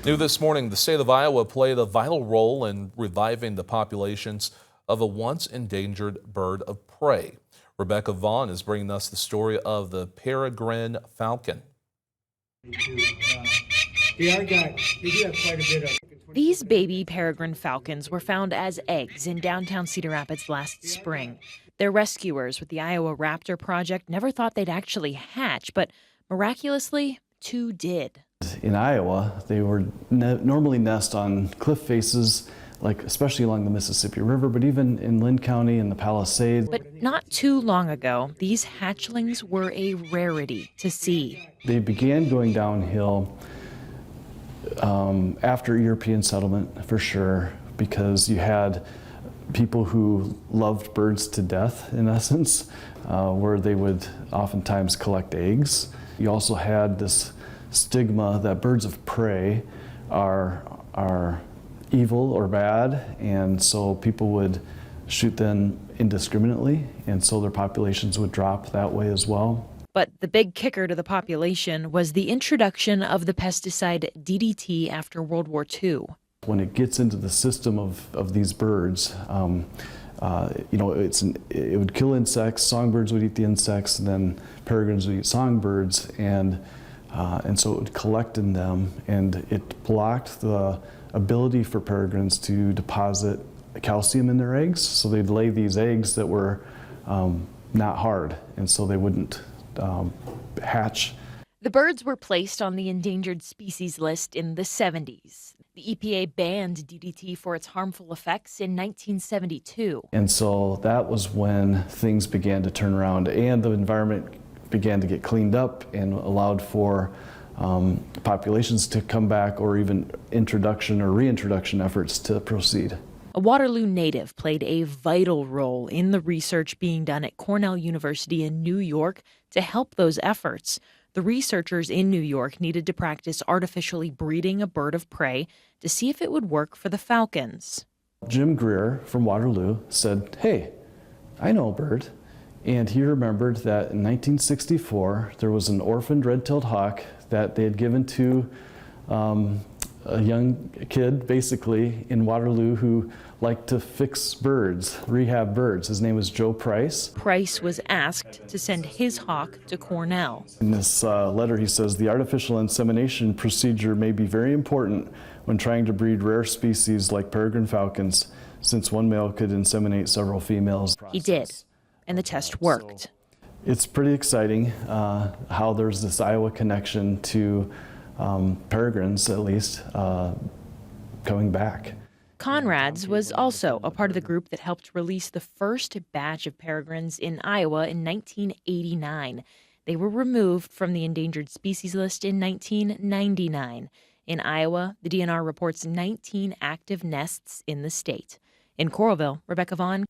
New this morning, the state of Iowa played a vital role in reviving the populations of a once endangered bird of prey. Rebecca Vaughn is bringing us the story of the Peregrine Falcon. These baby peregrine falcons were found as eggs in downtown Cedar Rapids last spring. Their rescuers with the Iowa Raptor Project never thought they'd actually hatch, but miraculously, two did. In Iowa, they were normally nest on cliff faces, like especially along the Mississippi River, but even in Linn County and the Palisades. But not too long ago, these hatchlings were a rarity to see. They began going downhill after European settlement, for sure, because you had people who loved birds to death, in essence, where they would oftentimes collect eggs. You also had this stigma that birds of prey are evil or bad, and so people would shoot them indiscriminately, and so their populations would drop that way as well. But the big kicker to the population was the introduction of the pesticide DDT after World War II. When it gets into the system of these birds, it would kill insects. Songbirds would eat the insects, and then peregrines would eat songbirds, and so it would collect in them, and it blocked the ability for peregrines to deposit calcium in their eggs. So they'd lay these eggs that were not hard, and so they wouldn't hatch. The birds were placed on the endangered species list in the 70s. The EPA banned DDT for its harmful effects in 1972. And so that was when things began to turn around, and the environment began to get cleaned up and allowed for populations to come back, or even introduction or reintroduction efforts to proceed. A Waterloo native played a vital role in the research being done at Cornell University in New York to help those efforts. The researchers in New York needed to practice artificially breeding a bird of prey to see if it would work for the falcons. Jim Greer from Waterloo said, "Hey, I know a bird." And he remembered that in 1964, there was an orphaned red-tailed hawk that they had given to a young kid, basically, in Waterloo who liked to fix birds, rehab birds. His name was Joe Price. Price was asked to send his hawk to Cornell. In this letter, he says, "The artificial insemination procedure may be very important when trying to breed rare species like peregrine falcons, since one male could inseminate several females." He did, and the test worked. It's pretty exciting how there's this Iowa connection to peregrines, at least, coming back. Conrad's was also a part of the group that helped release the first batch of peregrines in Iowa in 1989. They were removed from the endangered species list in 1999. In Iowa, the DNR reports 19 active nests in the state. In Coralville, Rebecca Vaughn,